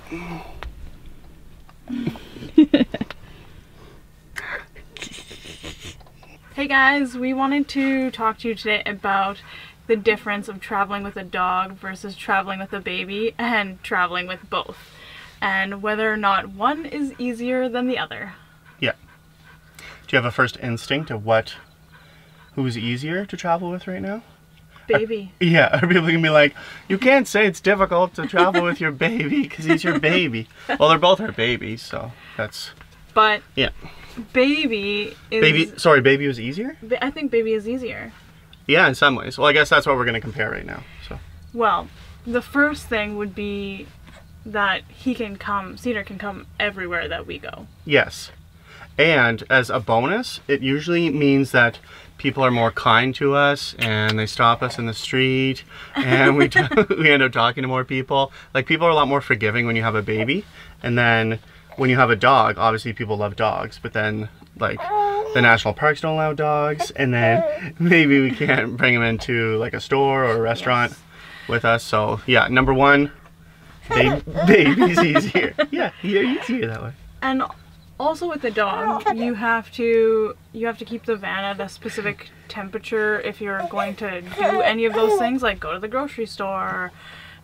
Hey guys, we wanted to talk to you today about the difference of traveling with a dog versus traveling with a baby and traveling with both, and whether or not one is easier than the other. Yeah. Do you have a first instinct of who's easier to travel with right now? Baby. Yeah, are people gonna be like, you can't say it's difficult to travel with your baby because he's your baby. Well, they're both our babies, so that's... But yeah. Baby is... Baby was easier? I think baby is easier. Yeah, in some ways. Well, I guess that's what we're gonna compare right now, so. Well, the first thing would be that Cedar can come everywhere that we go. Yes. And as a bonus, it usually means that people are more kind to us and they stop us in the street and we end up talking to more people. Like, people are a lot more forgiving when you have a baby, and then when you have a dog, obviously people love dogs, but then like the national parks don't allow dogs, and then maybe we can't bring them into like a store or a restaurant with us. So yeah, number one, baby's easier. Yeah, you're easier that way. And also with the dog, you have to keep the van at a specific temperature if you're going to do any of those things, like go to the grocery store,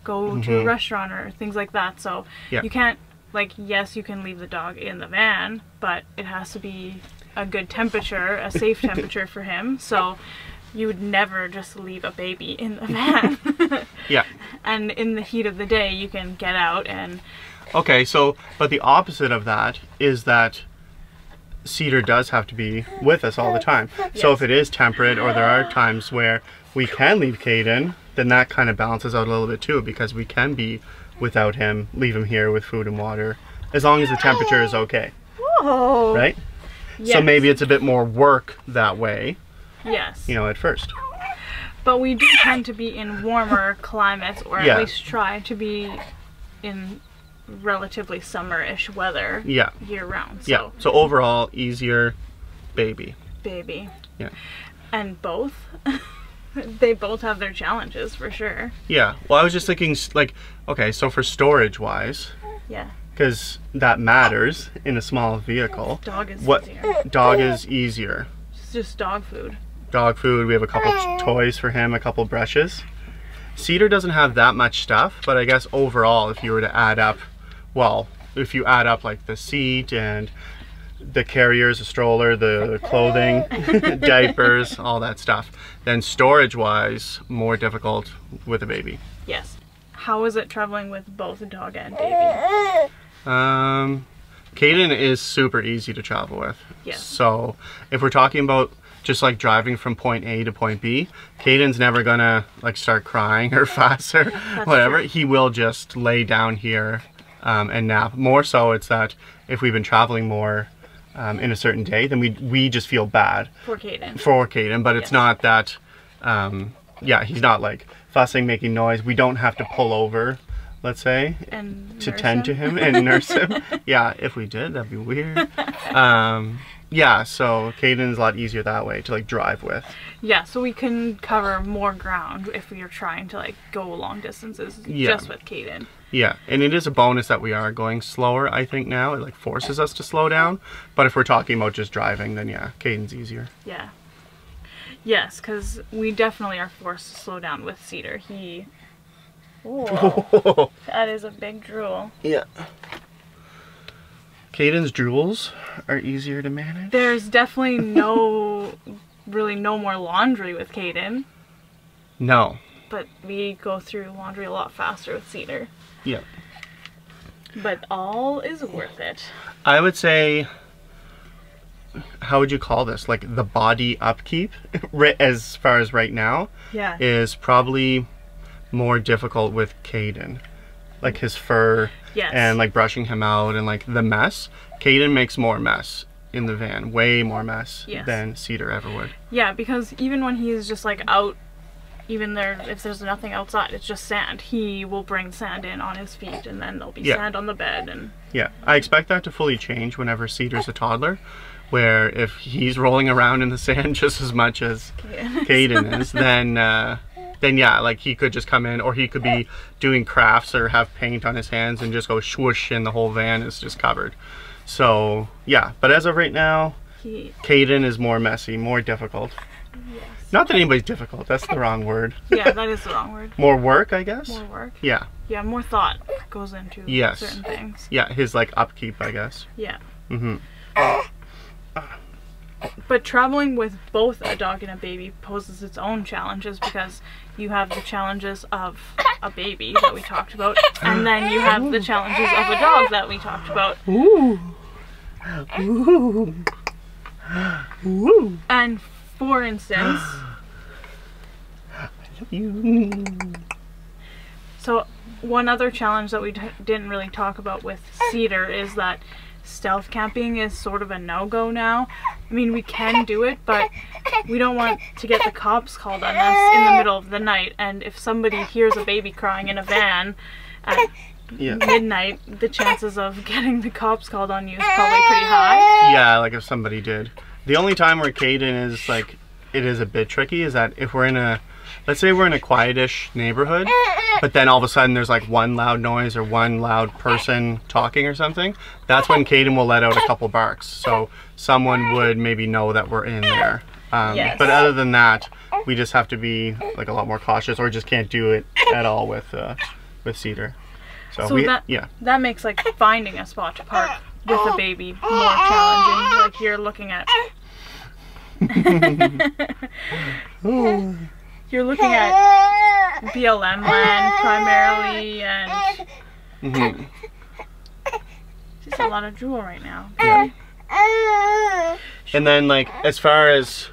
go to a restaurant or things like that. So you can't, like, yes, you can leave the dog in the van, but it has to be a good temperature, a safe temperature for him. So you would never just leave a baby in the van. Yeah. And in the heat of the day, you can get out and... Okay, so, but the opposite of that is that Cedar does have to be with us all the time. Yes. So if it is temperate, or there are times where we can leave Caden, then that kind of balances out a little bit too, because we can be without him, leave him here with food and water, as long as the temperature is okay. Whoa. Right? Yes. So maybe it's a bit more work that way. Yes. You know, at first. But we do tend to be in warmer climates, or at least try to be in relatively summer-ish weather year-round. So. Yeah. So overall, easier baby. Baby. Yeah. And both. They both have their challenges for sure. Yeah. Well, I was just thinking, like, okay, so for storage-wise. Yeah. Because that matters in a small vehicle. Dog is easier. Dog is easier. It's just dog food. Dog food. We have a couple toys for him, a couple brushes. Cedar doesn't have that much stuff, but I guess overall, if you were to add up, well, if you add up like the seat and the carriers, the stroller, the clothing, diapers, all that stuff, then storage-wise, more difficult with a baby. Yes. How is it traveling with both a dog and baby? Caden is super easy to travel with. Yes. So if we're talking about just like driving from point A to point B, Caden's never gonna like start crying or fuss or whatever. True. He will just lay down here and nap. More so it's that if we've been traveling more in a certain day, then we just feel bad. For Caden. For Caden, but it's not that, yeah, he's not like fussing, making noise. We don't have to pull over, let's say, to tend to him and nurse him. Yeah, if we did, that'd be weird. Yeah, so Caden's a lot easier that way to like drive with. Yeah, so we can cover more ground if we are trying to like go long distances just with Caden. Yeah, and it is a bonus that we are going slower, I think now. It like forces us to slow down. But if we're talking about just driving, then yeah, Caden's easier. Yeah. Yes, because we definitely are forced to slow down with Cedar. Oh, that is a big drool. Yeah. Caden's drools are easier to manage. There's definitely really no more laundry with Caden. No. But we go through laundry a lot faster with Cedar. Yeah. But all is worth it. I would say, how would you call this? Like the body upkeep, as far as right now, is probably more difficult with Caden. Like his fur and like brushing him out and like the mess. Caden makes more mess in the van, way more mess than Cedar ever would. Yeah, because even when he's just like out, even if there's nothing outside, it's just sand, he will bring sand in on his feet, and then there'll be sand on the bed. And I expect that to fully change whenever Cedar's a toddler, where if he's rolling around in the sand just as much as Caden is, then then yeah, like he could just come in, or he could be doing crafts or have paint on his hands and just go swoosh and the whole van is just covered. So yeah, but as of right now, Caden is more messy, more difficult. Yes. Not that anybody's difficult, that's the wrong word. Yeah, that is the wrong word. More work, I guess? More work. Yeah. Yeah, more thought goes into certain things. Yeah, his like upkeep, I guess. Yeah. Mm-hmm. But traveling with both a dog and a baby poses its own challenges, because you have the challenges of a baby that we talked about, and then you have the challenges of a dog that we talked about. Ooh. Ooh. Ooh. And for instance, I love you. So one other challenge that we didn't really talk about with Cedar is that stealth camping is sort of a no-go now. I mean, we can do it, but we don't want to get the cops called on us in the middle of the night, and if somebody hears a baby crying in a van at midnight, the chances of getting the cops called on you is probably pretty high. Yeah, like if somebody did. The only time where Caden is like, it is a bit tricky is that if we're in a, let's say we're in a quietish neighborhood, but then all of a sudden there's like one loud noise or one loud person talking or something, that's when Caden will let out a couple barks. So someone would maybe know that we're in there. Yes. But other than that, we just have to be like a lot more cautious, or just can't do it at all with Cedar. So that makes like finding a spot to park with a baby more challenging. Like you're looking at you're looking at BLM land primarily, and just a lot of drool right now. Yeah. And then like as far as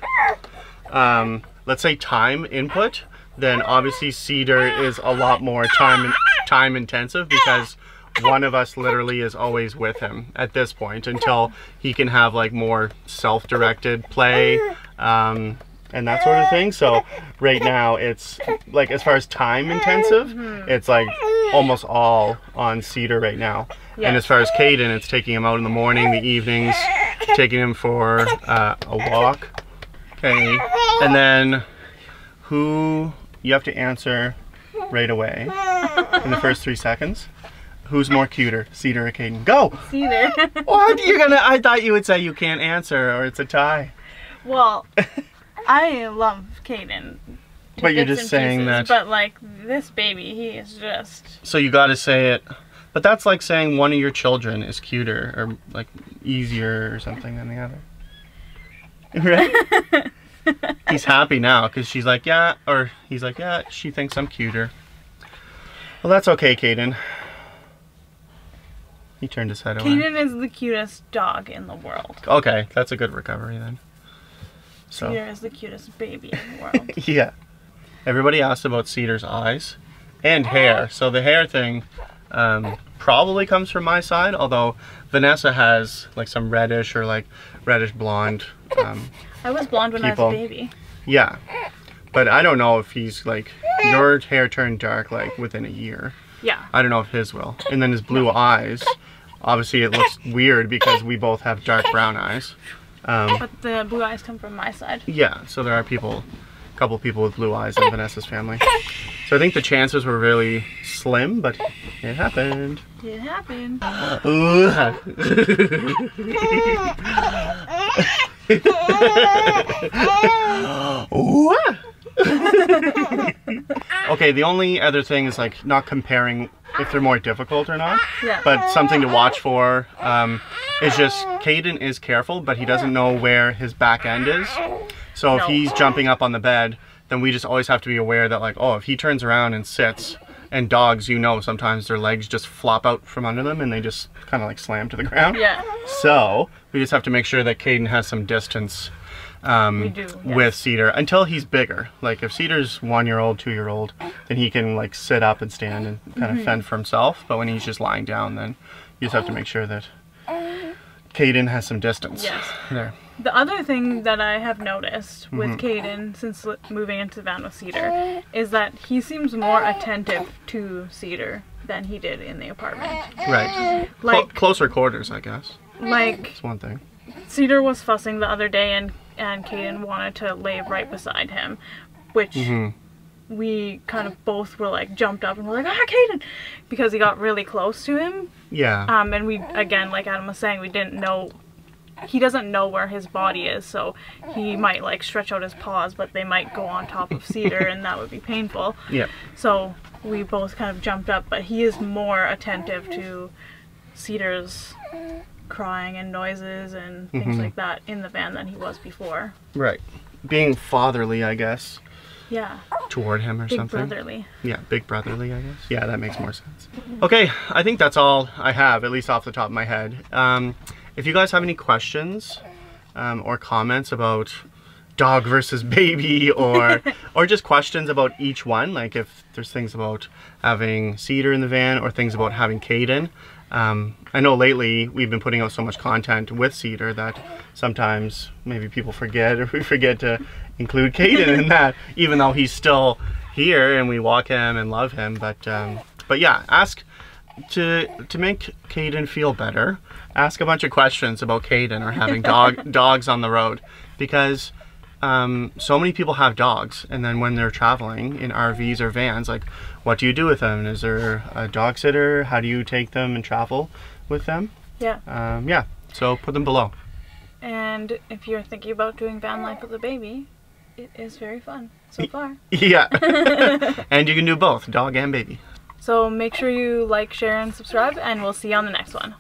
let's say time input, then obviously Cedar is a lot more time intensive, because one of us literally is always with him at this point until he can have like more self-directed play and that sort of thing. So right now it's like, as far as time intensive, it's like almost all on Cedar right now. Yes. And as far as Caden, it's taking him out in the morning, the evenings, taking him for a walk. Okay, and then who you have to answer right away in the first 3 seconds. Who's more cuter, Cedar or Caden? Go! Cedar. What? I thought you would say you can't answer or it's a tie. Well, I love Caden. But you're just saying that. But like this baby, he is just. So you gotta say it. But that's like saying one of your children is cuter or like easier or something than the other. Right? He's happy now because she's like, yeah, or he's like, yeah, she thinks I'm cuter. Well, that's okay, Caden. He turned his head away. Caden is the cutest dog in the world. Okay, that's a good recovery then. So. Cedar is the cutest baby in the world. Yeah. Everybody asked about Cedar's eyes and hair. So the hair thing probably comes from my side, although Vanessa has like some reddish or like reddish blonde. I was blonde when I was a baby. Yeah. But I don't know if he's like, your hair turned dark like within a year. Yeah. I don't know if his will. And then his blue eyes, obviously it looks weird because we both have dark brown eyes. But the blue eyes come from my side. Yeah, so there are a couple people with blue eyes in Vanessa's family. So I think the chances were really slim, but it happened. It happened. Okay, the only other thing is like not comparing if they're more difficult or not. Yeah. But something to watch for is just Caden is careful, but he doesn't know where his back end is. So if he's jumping up on the bed, then we just always have to be aware that like, oh, if he turns around and sits, and dogs, you know, sometimes their legs just flop out from under them and they just kind of like slam to the ground. Yeah. So we just have to make sure that Caden has some distance with Cedar until he's bigger. Like if Cedar's 1-year-old, 2-year-old, then he can like sit up and stand and kind of fend for himself. But when he's just lying down, then you just have to make sure that Caden has some distance. Yes. There. The other thing that I have noticed with Caden since moving into the van with Cedar is that he seems more attentive to Cedar than he did in the apartment. Right. Like closer quarters, I guess. Like that's one thing. Cedar was fussing the other day and Caden wanted to lay right beside him, which we kind of both were like jumped up and were like, ah, Caden, because he got really close to him. Yeah. And we, again, like Adam was saying, we didn't know, he doesn't know where his body is, so he might like stretch out his paws, but they might go on top of Cedar and that would be painful. Yeah. So we both kind of jumped up, but he is more attentive to Cedar's crying and noises and things like that in the van than he was before. Right. Being fatherly, I guess. Yeah. Toward him or Big something. brotherly. Yeah, big brotherly, I guess. Yeah, that makes more sense. Okay, I think that's all I have, at least off the top of my head. If you guys have any questions or comments about dog versus baby, or just questions about each one, like if there's things about having Cedar in the van or things about having Caden. I know lately we've been putting out so much content with Cedar that sometimes maybe people forget, or we forget to include Caden in that, even though he's still here and we walk him and love him. But yeah, ask to make Caden feel better. Ask a bunch of questions about Caden or having dogs on the road, because so many people have dogs, and then when they're traveling in RVs or vans, like, what do you do with them? Is there a dog sitter? How do you take them and travel with them? Yeah. Yeah, so put them below. And if you're thinking about doing van life with a baby, it is very fun so far. Yeah. And you can do both, dog and baby. So make sure you like, share, and subscribe, and we'll see you on the next one.